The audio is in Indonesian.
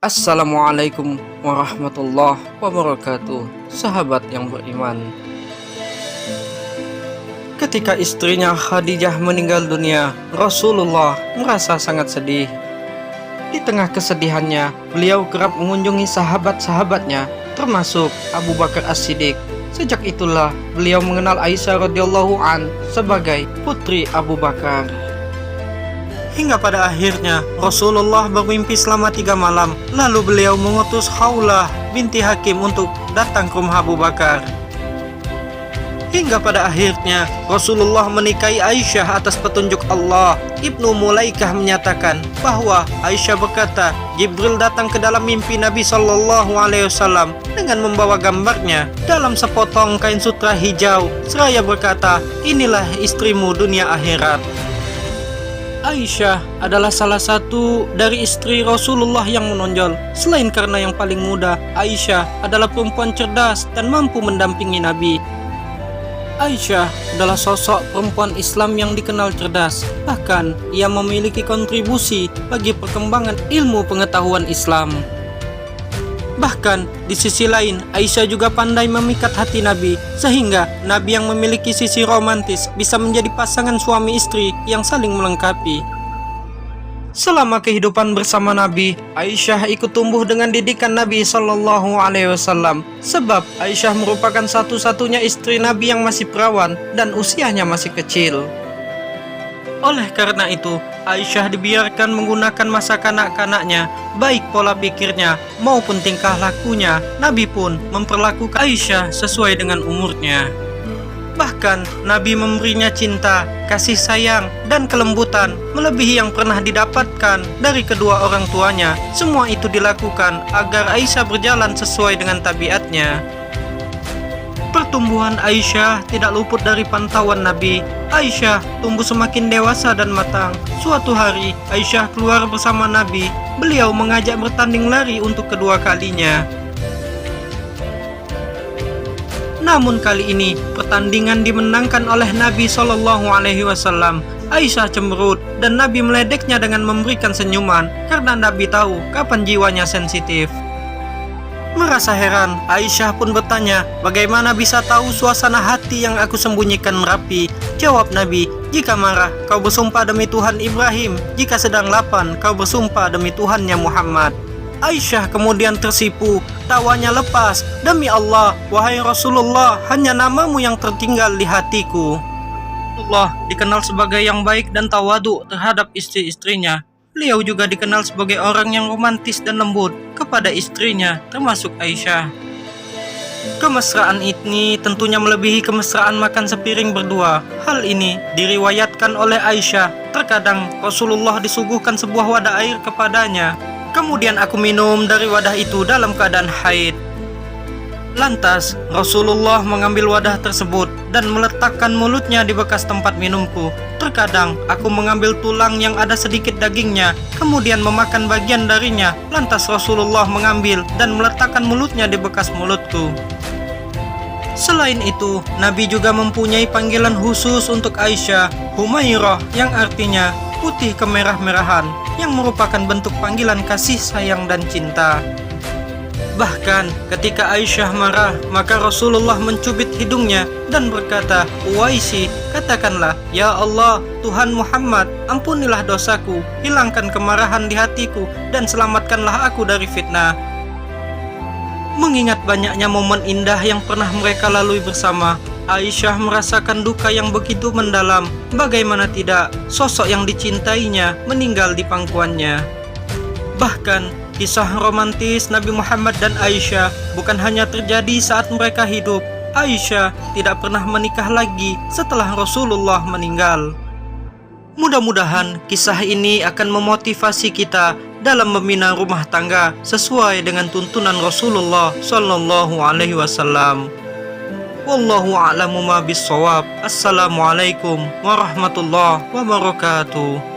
Assalamualaikum warahmatullahi wabarakatuh. Sahabat yang beriman, ketika istrinya Khadijah meninggal dunia, Rasulullah merasa sangat sedih. Di tengah kesedihannya, beliau kerap mengunjungi sahabat-sahabatnya, termasuk Abu Bakar As-Siddiq. Sejak itulah beliau mengenal Aisyah radhiyallahu an sebagai putri Abu Bakar. Hingga pada akhirnya Rasulullah bermimpi selama 3 malam. Lalu beliau mengutus Khawlah binti Hakim untuk datang ke rumah Abu Bakar. Hingga pada akhirnya Rasulullah menikahi Aisyah atas petunjuk Allah. Ibnu Mulaikah menyatakan bahwa Aisyah berkata, Jibril datang ke dalam mimpi Nabi SAW dengan membawa gambarnya dalam sepotong kain sutra hijau, seraya berkata, inilah istrimu dunia akhirat. Aisyah adalah salah satu dari istri Rasulullah yang menonjol. Selain karena yang paling muda, Aisyah adalah perempuan cerdas dan mampu mendampingi Nabi. Aisyah adalah sosok perempuan Islam yang dikenal cerdas. Bahkan, ia memiliki kontribusi bagi perkembangan ilmu pengetahuan Islam. Bahkan, di sisi lain, Aisyah juga pandai memikat hati Nabi, sehingga Nabi yang memiliki sisi romantis bisa menjadi pasangan suami istri yang saling melengkapi. Selama kehidupan bersama Nabi, Aisyah ikut tumbuh dengan didikan Nabi SAW. Sebab Aisyah merupakan satu-satunya istri Nabi yang masih perawan dan usianya masih kecil. Oleh karena itu, Aisyah dibiarkan menggunakan masa kanak-kanaknya, baik pola pikirnya maupun tingkah lakunya. Nabi pun memperlakukan Aisyah sesuai dengan umurnya. Bahkan, Nabi memberinya cinta, kasih sayang, dan kelembutan melebihi yang pernah didapatkan dari kedua orang tuanya. Semua itu dilakukan agar Aisyah berjalan sesuai dengan tabiatnya. Pertumbuhan Aisyah tidak luput dari pantauan Nabi. Aisyah tumbuh semakin dewasa dan matang. Suatu hari, Aisyah keluar bersama Nabi. Beliau mengajak bertanding lari untuk kedua kalinya. Namun kali ini, pertandingan dimenangkan oleh Nabi SAW. Aisyah cemberut dan Nabi meledeknya dengan memberikan senyuman karena Nabi tahu kapan jiwanya sensitif. Merasa heran, Aisyah pun bertanya, bagaimana bisa tahu suasana hati yang aku sembunyikan rapi? Jawab Nabi, jika marah, kau bersumpah demi Tuhan Ibrahim. Jika sedang lapar, kau bersumpah demi Tuhannya Muhammad. Aisyah kemudian tersipu, tawanya lepas. Demi Allah, wahai Rasulullah, hanya namamu yang tertinggal di hatiku. Allah dikenal sebagai yang baik dan tawadu terhadap istri-istrinya. Beliau juga dikenal sebagai orang yang romantis dan lembut kepada istrinya, termasuk Aisyah. Kemesraan ini tentunya melebihi kemesraan makan sepiring berdua. Hal ini diriwayatkan oleh Aisyah. Terkadang Rasulullah disuguhkan sebuah wadah air kepadanya. Kemudian aku minum dari wadah itu dalam keadaan haid. Lantas Rasulullah mengambil wadah tersebut dan meletakkan mulutnya di bekas tempat minumku. Terkadang aku mengambil tulang yang ada sedikit dagingnya, kemudian memakan bagian darinya. Lantas Rasulullah mengambil dan meletakkan mulutnya di bekas mulutku. Selain itu, Nabi juga mempunyai panggilan khusus untuk Aisyah, Humairah, yang artinya putih kemerah-merahan, yang merupakan bentuk panggilan kasih sayang dan cinta. Bahkan ketika Aisyah marah, maka Rasulullah mencubit hidungnya dan berkata, Uwaisi, katakanlah, Ya Allah, Tuhan Muhammad, ampunilah dosaku, hilangkan kemarahan di hatiku, dan selamatkanlah aku dari fitnah. Mengingat banyaknya momen indah yang pernah mereka lalui bersama, Aisyah merasakan duka yang begitu mendalam. Bagaimana tidak, sosok yang dicintainya meninggal di pangkuannya. Bahkan kisah romantis Nabi Muhammad dan Aisyah bukan hanya terjadi saat mereka hidup. Aisyah tidak pernah menikah lagi setelah Rasulullah meninggal. Mudah-mudahan kisah ini akan memotivasi kita dalam membina rumah tangga sesuai dengan tuntunan Rasulullah Sallallahu Alaihi Wasallam. Wallahu a'lamu ma bis-shawab. Assalamualaikum warahmatullahi wabarakatuh.